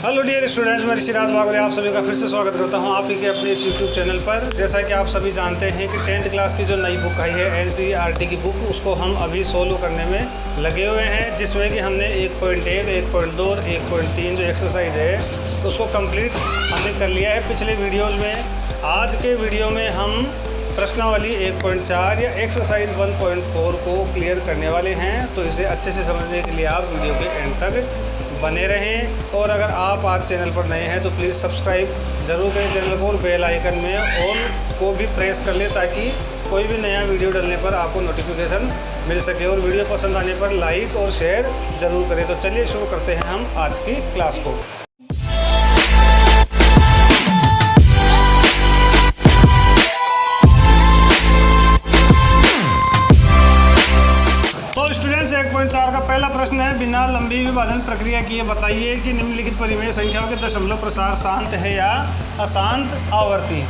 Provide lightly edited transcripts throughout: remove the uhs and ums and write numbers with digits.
Hello dear students, मैं ऋषिराज बागोरे आप सभी का फिर से स्वागत करता हूं आप ही के अपने इस यूट्यूब चैनल पर। जैसा कि आप सभी जानते हैं कि 10th क्लास की जो नई बुक आई है NCERT की बुक, उसको हम अभी सोल्व करने में लगे हुए हैं, जिसमें कि हमने 1.1, 1.2 और 1.3 जो एक्सरसाइज है उसको कंप्लीट हमने कर लिया है पिछले वीडियोज़ में। आज के वीडियो में हम प्रश्नावली 1.4 या एक्सरसाइज 1.4 को क्लियर करने वाले हैं। तो इसे अच्छे से समझने के लिए आप वीडियो के एंड तक बने रहें। और अगर आप आज चैनल पर नए हैं तो प्लीज़ सब्सक्राइब ज़रूर करें चैनल को और बेल आइकन में ऑल को भी प्रेस कर लें, ताकि कोई भी नया वीडियो डालने पर आपको नोटिफिकेशन मिल सके। और वीडियो पसंद आने पर लाइक और शेयर ज़रूर करें। तो चलिए शुरू करते हैं हम आज की क्लास को। तो स्टूडेंट्स 1.4 का पहला प्रश्न है, बिना लंबी विभाजन प्रक्रिया किए बताइए कि निम्नलिखित परिमेय संख्याओं के दशमलव प्रसार शांत है या अशांत आवर्ती।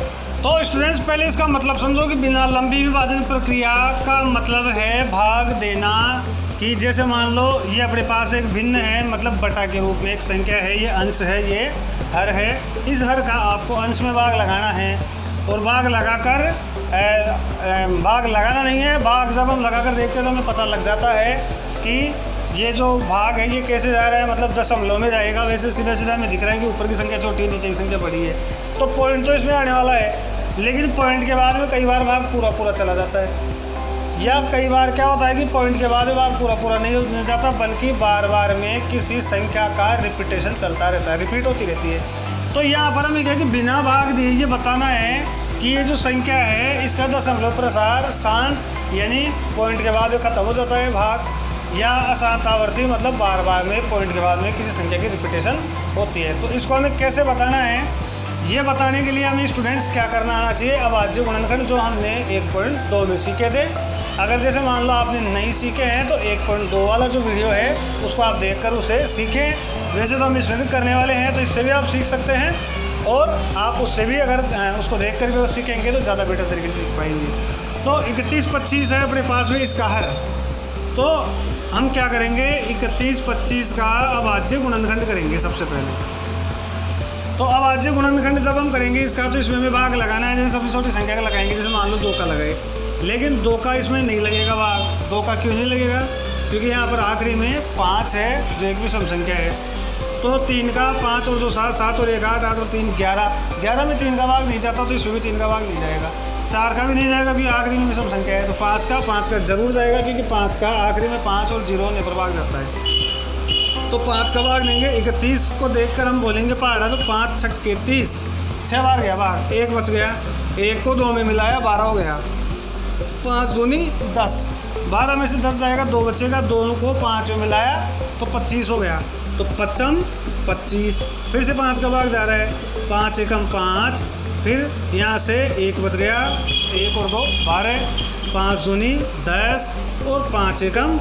तो स्टूडेंट्स पहले इसका मतलब समझो कि बिना लंबी विभाजन प्रक्रिया का मतलब है भाग देना। कि जैसे मान लो ये अपने पास एक भिन्न है, मतलब बटा के रूप में एक संख्या है, ये अंश है, ये हर है। इस हर का आपको अंश में भाग लगाना है और भाग लगाकर भाग लगाना नहीं है, भाग जब हम लगाकर देखते हैं तो हमें पता लग जाता है कि ये जो भाग है ये कैसे जा रहा है, मतलब दशमलव में जाएगा। वैसे सीधा सीधा में दिख रहा है कि ऊपर की संख्या छोटी है, नीचे की संख्या बड़ी है, तो पॉइंट तो इसमें आने वाला है। लेकिन पॉइंट के बाद में कई बार भाग पूरा चला जाता है, या कई बार क्या होता है कि पॉइंट के बाद में भाग पूरा नहीं जाता, बल्कि बार बार में किसी संख्या का रिपीटेशन चलता रहता है, रिपीट होती रहती है। तो यहाँ पर हमें क्या कि बिना भाग दिए ये बताना है कि ये जो संख्या है इसका दशमलव प्रसार शांत, यानी पॉइंट के बाद खत्म हो जाता है भाग, या अशांत आवर्ती, मतलब बार बार में पॉइंट के बाद में किसी संख्या की रिपीटेशन होती है। तो इसको हमें कैसे बताना है, ये बताने के लिए हमें स्टूडेंट्स क्या करना आना चाहिए। अभाज्य गुणनखंड जो हमने 1.2 में सीखे थे, अगर जैसे मान लो आपने नहीं सीखे हैं तो 1.2 वाला जो वीडियो है उसको आप देखकर उसे सीखें। वैसे तो हम इसमें भी करने वाले हैं, तो इससे भी आप सीख सकते हैं, और आप उससे भी अगर उसको देख कर भी सीखेंगे तो ज़्यादा बेटर तरीके से सीख पाएंगे। तो 31-25 है अपने पास में इसका हर, तो हम क्या करेंगे 31-25 का अभाज्य गुणनखंड करेंगे सबसे पहले। तो अभाज्य गुणनखंड जब हम करेंगे इसका, तो इसमें हमें भाग लगाना है। जैसे सबसे छोटी संख्या का लगाएंगे, जैसे मान लो 2 का लगाए, लेकिन 2 का इसमें नहीं लगेगा भाग। 2 का क्यों नहीं लगेगा, क्योंकि यहाँ पर आखिरी में 5 है जो एक विषम संख्या है। तो 3 का 5 और 2 7, 7 और 1 8, 8 और 3 11, 11 में 3 का भाग नहीं जाता, तो इसमें भी 3 का भाग नहीं जाएगा। 4 का भी नहीं जाएगा क्योंकि आखिरी में विषम संख्या है। तो 5 का जरूर जाएगा, क्योंकि 5 का आखिरी में 5 और 0 होने पर भाग जाता है, तो 5 का भाग देंगे। 31 को देखकर हम बोलेंगे पहाड़ा, तो 5 छक्के 30, 6 बार गया भाग, 1 बच गया, 1 को 2 में मिलाया 12 हो गया, 5 दूनी 10, 12 में से 10 जाएगा, 2 बचेगा, 2 को 5 में मिलाया तो 25 हो गया, तो 55 25। फिर से 5 का भाग जा रहा है, 5 एकम 5, फिर यहाँ से 1 बच गया, 1 और 2 12, 5 दूनी 10 और 5 एकम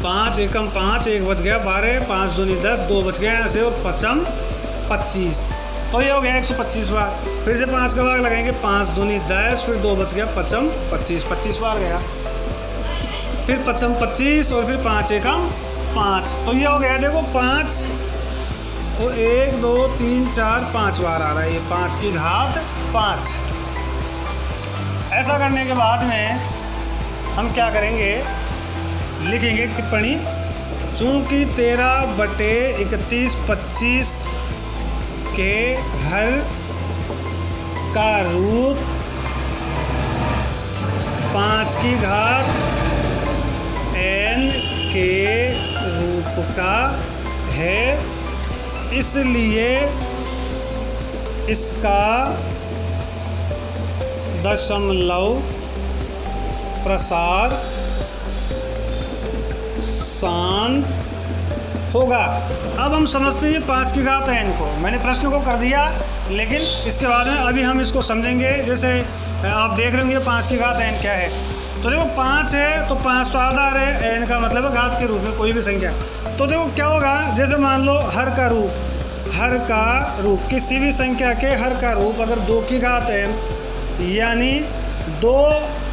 5 एकम 5, 1 बच गया 12, 5 दूनी 10, 2 बच गया यहाँ से, और 55 25। तो ये हो गया 125 बार। फिर से 5 का भाग लगाएंगे, 5 दूनी 10, फिर 2 बच गया 55 25, 25 बार गया, फिर 55 25 और फिर 5 एकम 5। तो ये हो गया, देखो 5 और 1 2 3 4 5 बार आ रहा है, ये 5 की घात 5। ऐसा करने के बाद में हम क्या करेंगे, लिखेंगे टिप्पणी, चूँकि 13/31-25 के हर का रूप 5 की घात n के रूप का है, इसलिए इसका दशमलव प्रसार शांत होगा। अब हम समझते हैं 5 की घात n को, मैंने प्रश्न को कर दिया, लेकिन इसके बाद में अभी हम इसको समझेंगे। जैसे आप देख रहे होंगे 5 की घात n क्या है, तो देखो 5 है, तो 5 तो आधार है, n का मतलब है घात के रूप में कोई भी संख्या। तो देखो क्या होगा, जैसे मान लो हर का रूप किसी भी संख्या के हर का रूप अगर 2 की घात n, यानी 2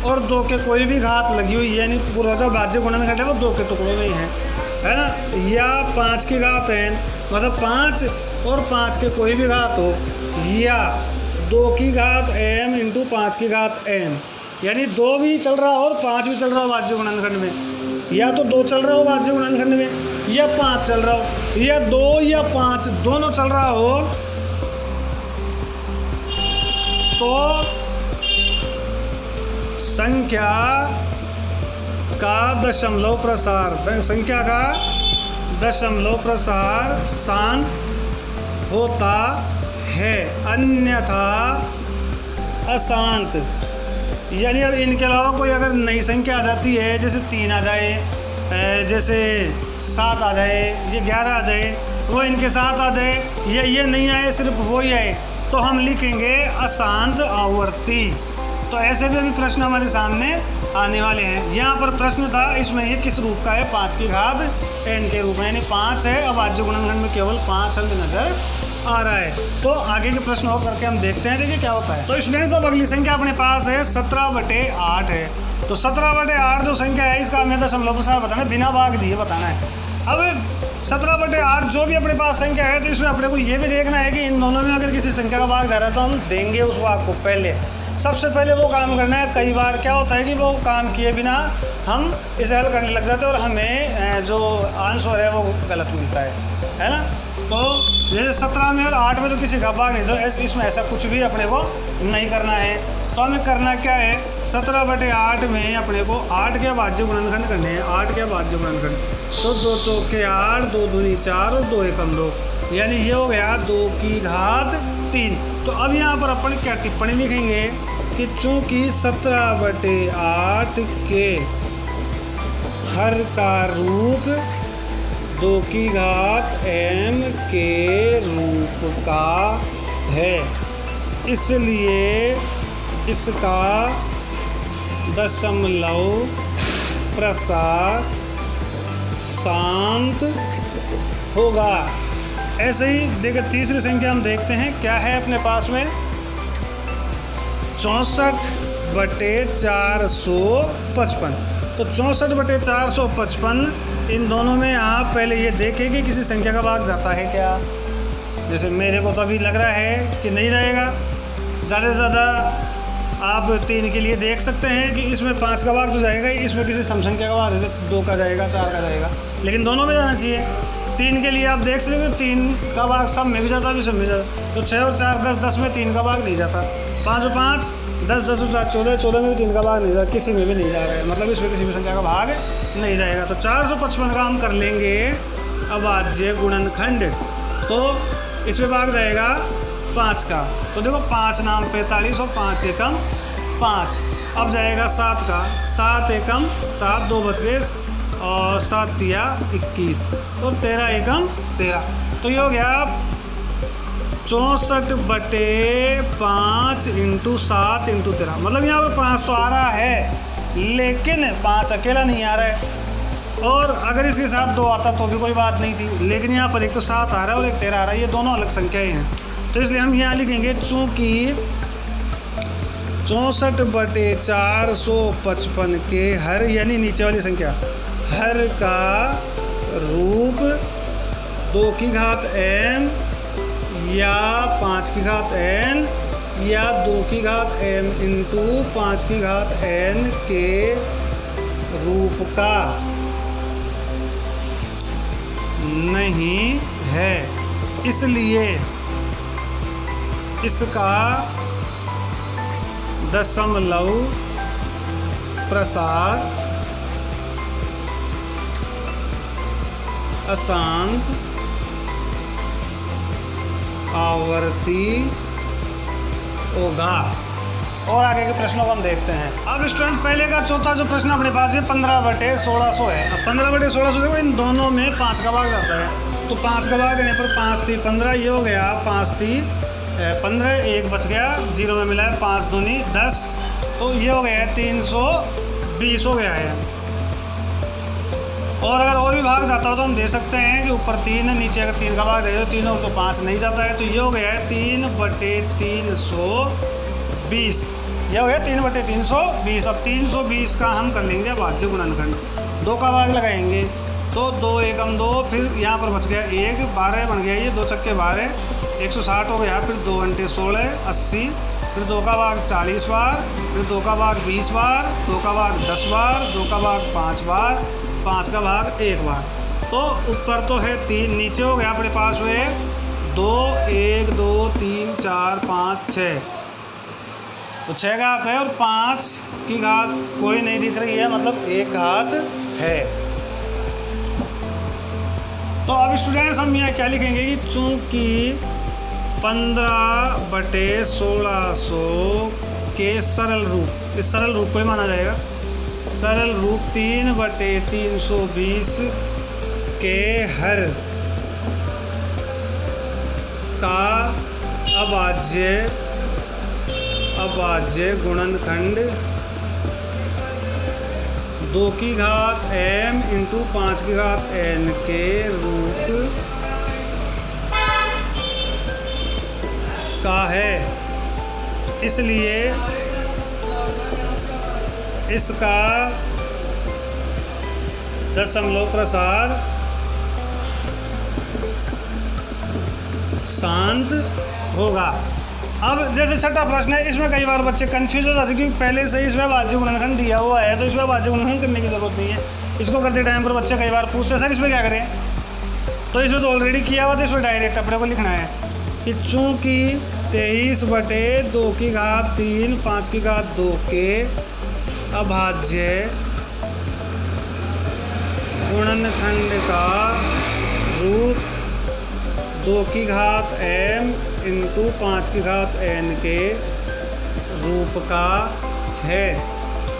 और 2 के कोई भी घात लगी हुई, यानी पूरा जो भाज्य गुणनखंड है वो 2 के टुकड़ों में ही है। है ना, या 5 की घात n, मतलब 5 और 5 के कोई भी घात हो, या 2 की घात m इंटू 5 की घात n, यानी 2 भी चल रहा हो और 5 भी चल रहा हो वाज्य गुणनखंड में, या तो 2 चल रहा हो वाज्य गुणनखंड में, या 5 चल रहा हो, या 2 या 5 दोनों चल रहा हो, तो संख्या का दशमलव प्रसार शांत होता है, अन्यथा अशांत। यानी अब इनके अलावा कोई अगर नई संख्या आ जाती है, जैसे 3 आ जाए, जैसे 7 आ जाए, ये 11 आ जाए, वो इनके साथ आ जाए, या ये नहीं आए सिर्फ वो ही आए, तो हम लिखेंगे अशांत आवर्ती। तो ऐसे भी अभी प्रश्न हमारे सामने आने वाले हैं। यहाँ पर प्रश्न था इसमें ये किस रूप का है, 5 की घात n के रूप में, यानी 5 है। अब वाज्य गुणनखंड में केवल 5 अंक नजर आ रहा है। तो आगे के प्रश्न और करके हम देखते हैं, देखिए क्या होता है। तो स्टूडेंट्स अब अगली संख्या अपने पास है 17/8 है। तो 17/8 जो संख्या है इसका हमें दशमलव प्रसार बताना है, बिना भाग दिए बताना है। अब 17/8 जो भी अपने पास संख्या है, तो इसमें अपने को ये भी देखना है कि इन दोनों में अगर किसी संख्या का भाग जा रहा है तो हम देंगे उस भाग को पहले। सबसे पहले वो काम करना है। कई बार क्या होता है कि वो काम किए बिना हम इसे हल करने लग जाते हैं और हमें जो आंसर है वो गलत मिलता है ना। तो जैसे 17 में और 8 में तो किसी का भाग नहीं, तो इसमें ऐसा कुछ भी अपने को नहीं करना है। तो हमें करना क्या है, 17/8 में अपने को 8 के भाज्य गुणनखंड करने हैं। 8 के भाज्य गुणनखंड, तो 2 चौके 8, 2 दूनी 4 और 2 एकम 2, यानी ये हो गया 2 की घात 3। तो अब यहाँ पर अपन क्या टिप्पणी लिखेंगे कि चूँकि 17/8 के हर का रूप 2 की घात m के रूप का है, इसलिए इसका दशमलव प्रसार शांत होगा। ऐसे ही देखिए तीसरी संख्या हम देखते हैं क्या है अपने पास में, 64/455। तो 64/455 इन दोनों में आप पहले ये देखें कि किसी संख्या का भाग जाता है क्या। जैसे मेरे को तो अभी लग रहा है कि नहीं रहेगा। ज़्यादा से ज़्यादा आप 3 के लिए देख सकते हैं कि इसमें 5 का भाग तो जाएगा, इसमें किसी समसंख्या का भाग जैसे 2 का जाएगा, 4 का जाएगा, लेकिन दोनों में जाना चाहिए। 3 के लिए आप देख सकते हो 3 का भाग सब में भी जाता है, सब में जाता। तो 6 और 4 10, 10 में 3 का भाग नहीं जाता। 5 और 5 10, 10 और 4 14, 14 में भी 3 का भाग नहीं जाता, किसी में भी नहीं जा रहा है, मतलब इसमें किसी भी संख्या का भाग नहीं जाएगा। तो 455 का हम कर लेंगे अभाज्य गुणनखंड, तो इसमें भाग जाएगा 5 का। तो देखो 5 नाम 45 और 5 एकम 5। अब जाएगा 7 का, 7 एकम 7, 2 बच गए और 7 दिया 21 और 13 एकम 13। तो ये हो गया 64/5 × 7 × 13। मतलब यहाँ पर 5 तो आ रहा है, लेकिन 5 अकेला नहीं आ रहा है। और अगर इसके साथ 2 आता तो भी कोई बात नहीं थी, लेकिन यहाँ पर एक तो 7 आ रहा है और एक 13 आ रहा है, ये दोनों अलग संख्याएं हैं। तो इसलिए हम यहाँ लिखेंगे चूँकि 64/455 के हर, यानी नीचे वाली संख्या, हर का रूप 2 की घात m या 5 की घात n या 2 की घात m इंटू 5 की घात n के रूप का नहीं है, इसलिए इसका दशमलव प्रसार अशांत आवर्ती होगा। और आगे के प्रश्नों को हम देखते हैं। अब स्टूडेंट पहले का चौथा जो प्रश्न अपने पास है 15/1600 है। अब 15/1600 देखो इन दोनों में 5 का भाग जाता है, तो 5 का भाग देने पर 5 3 15, ये हो गया 5 3 15, 1 बच गया, 0 में मिला है, 5 दूनी 10, तो ये हो गया 320 हो गया है। और अगर और भी भाग जाता हो तो हम दे सकते हैं कि ऊपर 3 है, नीचे अगर 3 का भाग दे दो तीनों तो 5 नहीं जाता है, तो ये हो गया है 3/320। यह हो गया 3/320। अब 320 का हम कर लेंगे भाज्य गुणनखंड, 2 का भाग लगाएंगे तो 2 एकम 2, फिर यहाँ पर बच गया 1, 12 बन गया, ये 2 छक्के 12, 160 हो गया, फिर 2 अंटे 16, 80, फिर 2 का भाग 40 बार, फिर 2 का भाग 20 बार, 2 का भाग 10 बार, 2 का भाग 5 बार, 5 का भाग 1 बार। तो ऊपर तो है 3, नीचे हो गया अपने पास हुए 2, 1, 2, 3, 4, 5, 6, तो 6 घात है और 5 की घात कोई नहीं दिख रही है, मतलब 1 घात है। तो अब स्टूडेंट्स हम यहाँ क्या लिखेंगे कि चूँकि 15/1600 के सरल रूप, इस सरल रूप को ही माना जाएगा, सरल रूप 3/320 के हर का अभाज्य गुणनखंड 2 की घात m इंटू 5 की घात n के रूप का है, इसलिए इसका दशमलव प्रसार शांत होगा। अब जैसे छठा प्रश्न है, इसमें कई बार बच्चे कंफ्यूज हो जाते हैं क्योंकि पहले से इसमें अभाज्य गुणनखंड दिया हुआ है, तो इसमें अभाज्य गुणनखंड करने की जरूरत नहीं है। इसको करते टाइम पर बच्चे कई बार पूछते हैं सर इसमें क्या करें, तो इसमें तो ऑलरेडी किया हुआ, तो इसमें डायरेक्ट अपने को लिखना है कि चूँकि 23/2 की घात 3, 5 की घात 2 के अभाज्य गुणनखंड का रूप 2 की घात m इंटू 5 की घात n के रूप का है,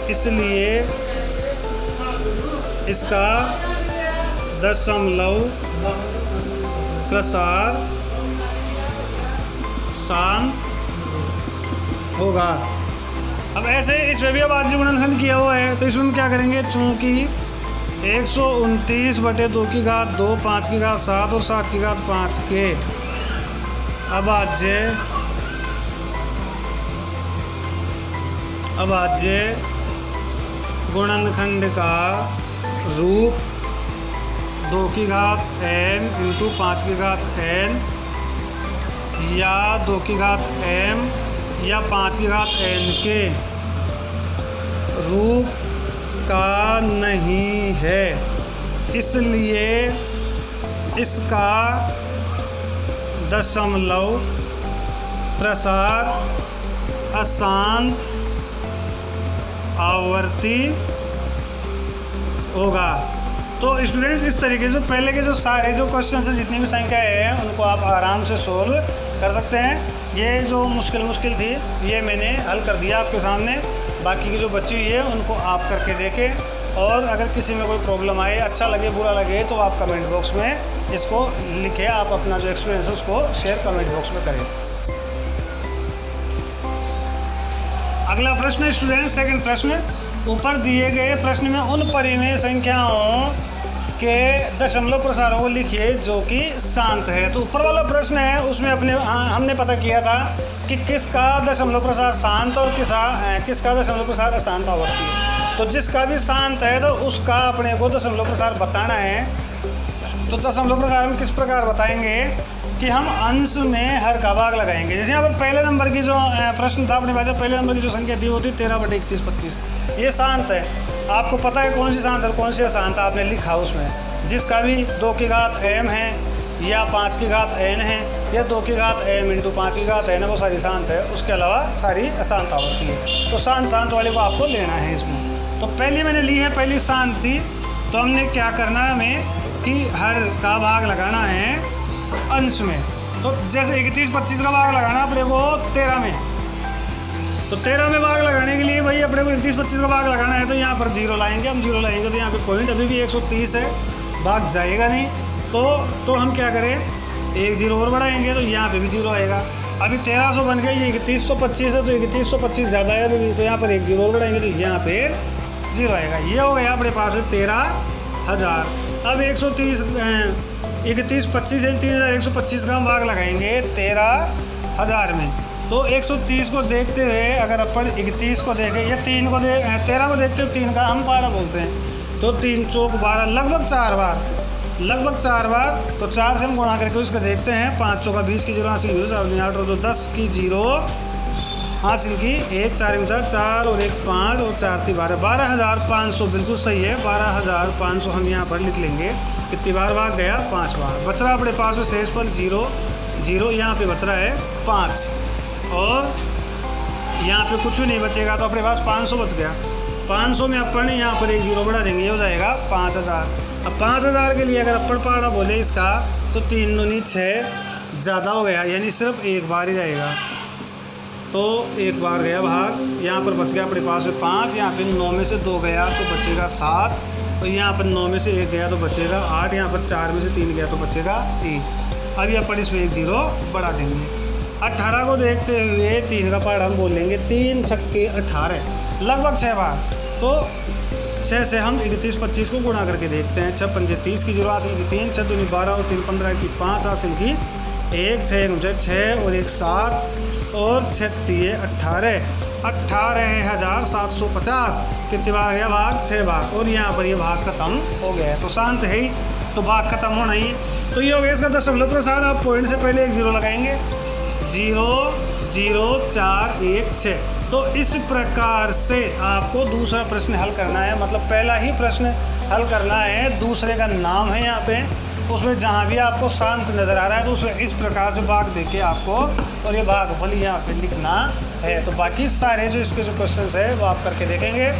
इसलिए इसका दशमलव प्रसार शांत होगा। अब ऐसे इसमें भी अभाज्य गुणनखंड किया हुआ है, तो इसमें हम क्या करेंगे, चूँकि 129/2 की घात 2, 5 की घात 7 और 7 की घात 5 के अभाज्य गुणनखंड का रूप 2 की घात m इंटू 5 की घात n या 2 की घात m या 5 की घात n के रूप का नहीं है, इसलिए इसका दशमलव प्रसार अशांत आवर्ती होगा। तो स्टूडेंट्स इस तरीके से पहले के जो सारे जो क्वेश्चन है, जितनी भी संख्याएँ हैं उनको आप आराम से सोल्व कर सकते हैं। ये जो मुश्किल थी ये मैंने हल कर दिया आपके सामने, बाकी की जो बची हुई है उनको आप करके देखें, और अगर किसी में कोई प्रॉब्लम आए, अच्छा लगे बुरा लगे, तो आप कमेंट बॉक्स में इसको लिखें, आप अपना जो एक्सपीरियंस है उसको शेयर कमेंट बॉक्स में करें। अगला प्रश्न स्टूडेंट, सेकंड प्रश्न, ऊपर दिए गए प्रश्न में उन परिमेय संख्याओं के दशमलव प्रसारों को लिखिए जो कि शांत है। तो ऊपर वाला प्रश्न है उसमें हमने पता किया था कि किसका दशमलव प्रसार शांत और किसका दशमलव प्रसार अशांत आवर्ती है। तो जिसका भी शांत है तो उसका अपने को दशमलव प्रसार बताना है। तो दशमलव प्रसार हम किस प्रकार बताएंगे कि हम अंश में हर का भाग लगाएंगे। जैसे यहाँ पर पहले नंबर की जो प्रश्न था अपने पास, पहले नंबर की जो संख्या दी होती 13/3125, ये शांत है। आपको पता है कौन सी शांत है कौन सी अशांत, आपने लिखा उसमें। जिसका भी 2 की घात m है या 5 की घात n है या 2 की घात m इंटू 5 की घात n है, वो सारी शांत है। उसके अलावा सारी अशांत आवर्ती है। तो शांत वाले को आपको लेना है इसमें। तो पहली मैंने ली है, पहली शांत थी, तो हमने क्या करना है हमें कि हर का भाग लगाना है अंश में। तो जैसे 31/25 का भाग लगाना अपने को 13 में, तो 13 में भाग लगाने के लिए भाई अपने को 31/25 का भाग लगाना है। तो यहाँ पर 0 लाएंगे, हम 0 लाएंगे तो यहाँ पे पॉइंट अभी भी 130 है, भाग जाएगा नहीं। तो हम क्या करें, 1 0 और बढ़ाएंगे तो यहाँ पे भी 0 आएगा। अभी 1300 बन गया, ये 3125 है, तो 3125 ज़्यादा है तो यहाँ पर 1 0 और बढ़ाएंगे तो यहाँ पे 0 आएगा। ये हो गया अपने पास 13,000। अब 31/25 है, 3125 का हम भाग लगाएंगे 13,000 में। तो 130 को देखते हुए अगर अपन 31 को देखें या 13 को देखते हुए 3 का हम पारा बोलते हैं, तो 3 चौक 12, लगभग 4 बार, लगभग 4 बार। तो 4 से हम गुणा करके उसको देखते हैं। 5 चौका 20 की 0 हासिल की, 8 और 2 10 की 0 हासिल की, 1 4 4 और 1 5 और 4 3 12, 12,500 बिल्कुल सही है। 12,500 हम यहाँ पर लिख लेंगे। कितनी बार भाग गया? 5 बार। बच रहा अपने पास में शेष पर 0 0, यहाँ पे बच रहा है 5 और यहाँ पे कुछ भी नहीं बचेगा, तो अपने पास 500 बच गया। 500 में अपन यहाँ पर एक 0 बढ़ा देंगे, ये हो जाएगा 5000। अब 5000 के लिए अगर अपन पहाड़ा बोले इसका तो 3 दूनी 6 ज़्यादा हो गया, यानी सिर्फ एक बार ही जाएगा। तो एक बार गया भाग, यहाँ पर बच गया अपने पास में 5, यहाँ पे 9 में से 2 गया तो बचेगा 7, और यहाँ पर 9 में से 1 गया तो बचेगा 8, यहाँ पर 4 में से 3 गया तो बचेगा 3। अभी अपन इसमें एक 0 बढ़ा देंगे। 18 को देखते हुए 3 का पहाड़ा हम बोल लेंगे 3 छक्के 18, लगभग 6 बार। तो 6 से हम 31 25 को गुणा करके देखते हैं। 6 पंजे 30 की 0 हासिल की, 3 6 दूनी 12 और 3 15 की 5 हासिल की, 1 6 6 और 1 7 और 6 3 18, 18,750। कितनी बार गया भाग? 6 बार। और यहाँ पर ये भाग खत्म हो गया है, तो शांत है ही, तो भाग खत्म होना ही। तो ये हो गया इसका दशमलव प्रसार। आप पॉइंट से पहले एक 0 लगाएंगे, 0 0 4 1 6। तो इस प्रकार से आपको दूसरा प्रश्न हल करना है, मतलब पहला ही प्रश्न हल करना है, दूसरे का नाम है यहाँ पे, उसमें जहाँ भी आपको शांत नज़र आ रहा है तो उसमें इस प्रकार से भाग देके आपको और ये भागफल यहाँ पे लिखना है। तो बाकी सारे जो इसके जो क्वेश्चंस है वो आप करके देखेंगे।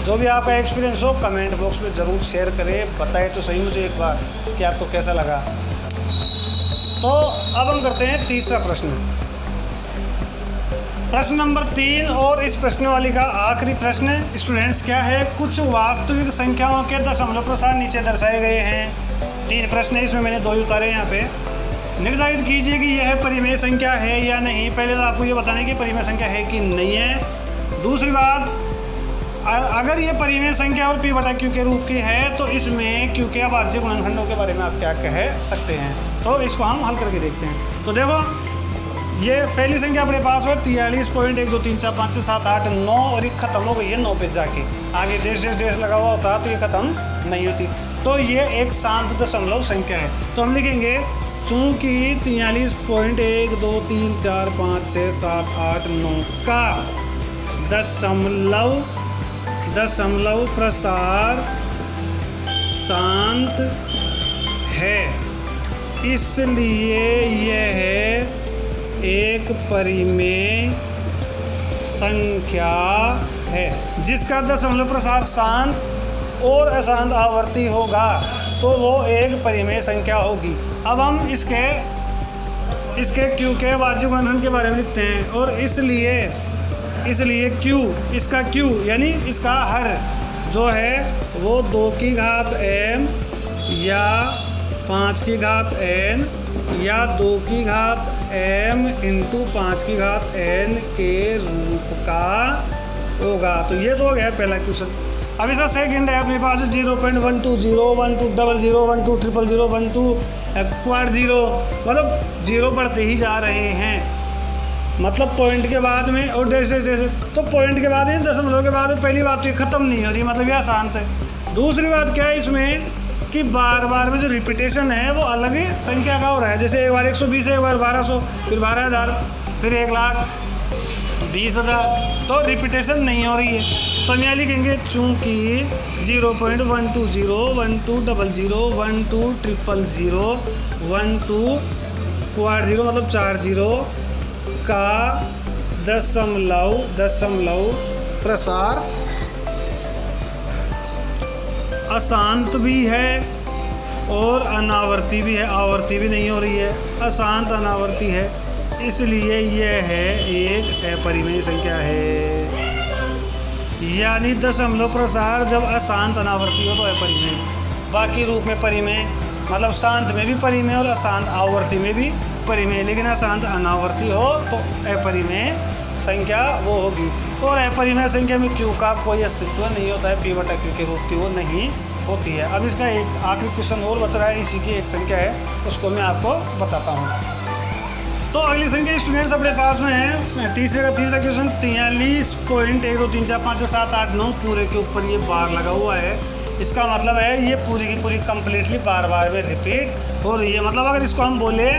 जो भी आपका एक्सपीरियंस हो कमेंट बॉक्स में ज़रूर शेयर करें, बताएं तो सही मुझे एक बार कि आपको कैसा लगा। तो अब हम करते हैं तीसरा प्रश्न, प्रश्न नंबर 3 और इस प्रश्न वाली का आखिरी प्रश्न। स्टूडेंट्स क्या है? कुछ वास्तविक संख्याओं के दशमलव प्रसार नीचे दर्शाए गए हैं। 3 प्रश्न है, इसमें मैंने 2 उतारे यहाँ पे। निर्धारित कीजिए कि यह परिमेय संख्या है या नहीं। पहले तो आपको ये बताना है कि परिमेय संख्या है कि नहीं है। दूसरी बात, अगर ये परिमेय संख्या और p बटा q के रूप की है तो इसमें q के अभाज्य गुणनखंडों के बारे में आप क्या कह सकते हैं। तो इसको हम हल करके देखते हैं। तो देखो, ये पहली संख्या अपने पास है 43.1 2 3 4 5 6 7 8 9 और ये खत्म हो गई है 9 पे जाके। आगे डेश लगा हुआ होता तो ये खत्म नहीं होती। तो ये एक शांत दशमलव संख्या है। तो हम लिखेंगे चूँकि 43.1 2 3 4 5 6 7 8 9 का दशमलव प्रसार शांत है, इसलिए यह एक परिमेय संख्या है। जिसका दशमलव प्रसार शांत और अशांत आवर्ती होगा तो वो एक परिमेय संख्या होगी। अब हम इसके q के अभाज्य गुणनखंड के बारे में लिखते हैं। और इसलिए q, इसका q यानी इसका हर जो है वो 2 की घात m या 5 की घात n या 2 की घात m इंटू 5 की घात n के रूप का होगा। तो ये तो हो गया पहला क्वेश्चन। अब इसका सेकंड है अपने पास 0.120 1200 12 000 12 क्वाड 0, मतलब 0 बढ़ते ही जा रहे हैं। मतलब पॉइंट के बाद में और डेश तो पॉइंट के बाद दशमलव के बाद में पहली बात तो ये ख़त्म नहीं हो रही, मतलब यह शांत है। दूसरी बात क्या है इसमें कि बार बार में जो रिपीटेशन है वो अलग ही संख्या का हो रहा है। जैसे एक बार 120 है, एक बार 1200, फिर 12,000, फिर 1,20,000, तो रिपीटेशन नहीं हो रही है। तो हम यहाँ लिखेंगे चूँकि 0.120 1200 12 000 12 क्वाड 0 मतलब 4 0 का दशमलव प्रसार अशांत भी है और अनावर्ती भी है। आवर्ती भी नहीं हो रही है, अशांत अनावर्ती है, इसलिए यह है एक अपरिमेय संख्या है। यानी दशमलव प्रसार जब अशांत अनावर्ती हो तो अपरिमेय, बाकी रूप में परिमेय, मतलब शांत में भी परिमेय और अशांत आवर्ती में भी परिमेय, लेकिन अशांत अनावर्ती हो तो अपरिमेय संख्या वो होगी। और अपरिमेय संख्या में q का कोई अस्तित्व नहीं होता है, p बटा q के रूप की वो नहीं होती है। अब इसका एक आखिरी क्वेश्चन और बच रहा है, इसी की एक संख्या है, उसको मैं आपको बताता हूँ। तो अगली संख्या स्टूडेंट्स अपने पास में है तीसरा क्वेश्चन 43.1 2 3 4 5 6 7 8 9 पूरे के ऊपर ये बार लगा हुआ है। इसका मतलब है ये पूरी की पूरी कंप्लीटली बार बार में रिपीट हो रही है। मतलब अगर इसको हम बोले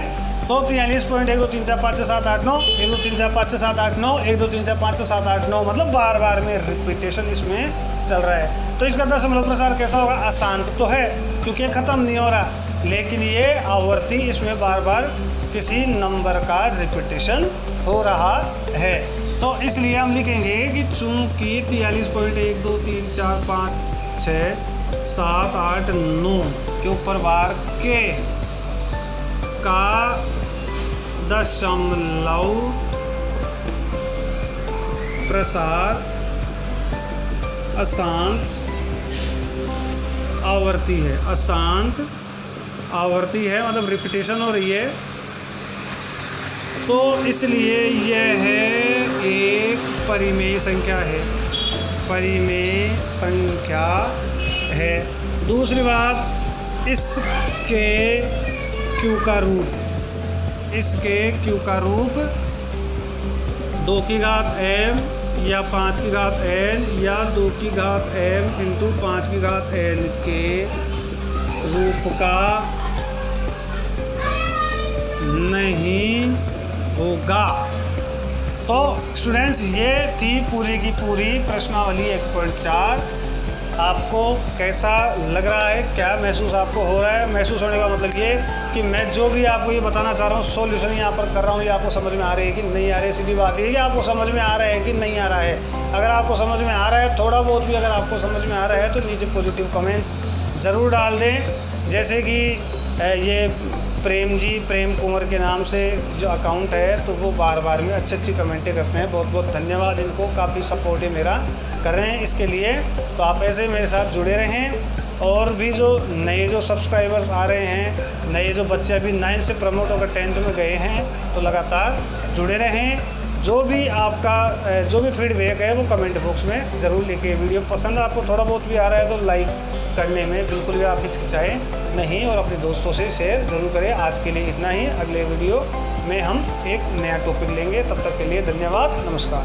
तो 43.1 2 3 4 5 6 7 8 9 1 2 3 4 5 6 7 8 9 1 2 3 4 5 6 7 8 9, मतलब बार बार में रिपीटेशन इसमें चल रहा है। तो इसका दशमलव प्रसार कैसा होगा? अशांत तो है क्योंकि ख़त्म नहीं हो रहा, लेकिन ये आवर्ती इसमें बार बार किसी नंबर का रिपीटेशन हो रहा है। तो इसलिए हम लिखेंगे कि चूँकि 43.1 2 3 4 5 6 7 8 9 के ऊपर बार के का दशमलव प्रसार अशांत आवर्ती है। अशांत आवर्ती है मतलब रिपीटेशन हो रही है, तो इसलिए यह है एक परिमेय संख्या है, परिमेय संख्या है। दूसरी बात, इसके क्यू का रूप, इसके क्यू का रूप 2 की घात m या 5 की घात n या 2 की घात m इंटू 5 की घात n के रूप का नहीं होगा। तो स्टूडेंट्स, ये थी पूरी की पूरी प्रश्नावली 1.4। आपको कैसा लग रहा है? क्या महसूस आपको हो रहा है? महसूस होने का मतलब ये कि मैं जो भी आपको ये बताना चाह रहा हूँ, सॉल्यूशन यहाँ पर कर रहा हूँ, ये आपको समझ में आ रही है कि नहीं आ रही है? सीधी बात है कि आपको समझ में आ रहा है कि नहीं आ रहा है। अगर आपको समझ में आ रहा है, थोड़ा बहुत भी अगर आपको समझ में आ रहा है, तो नीचे पॉजिटिव कमेंट्स ज़रूर डाल दें। जैसे कि ये प्रेम जी, प्रेम कुंवर के नाम से जो अकाउंट है, तो वो बार बार में अच्छी कमेंटें करते हैं। बहुत बहुत धन्यवाद इनको, काफ़ी सपोर्ट है मेरा कर रहे हैं इसके लिए। तो आप ऐसे मेरे साथ जुड़े रहें। और भी जो नए जो सब्सक्राइबर्स आ रहे हैं, नए जो बच्चे अभी 9 से प्रमोट होकर 10th में गए हैं, तो लगातार जुड़े रहें। जो भी आपका जो भी फीडबैक है वो कमेंट बॉक्स में ज़रूर लिखिए। वीडियो पसंद आपको थोड़ा बहुत भी आ रहा है तो लाइक करने में बिल्कुल भी आप हिचकिचाएँ नहीं, और अपने दोस्तों से शेयर ज़रूर करें। आज के लिए इतना ही। अगले वीडियो में हम एक नया टॉपिक लेंगे। तब तक के लिए धन्यवाद, नमस्कार।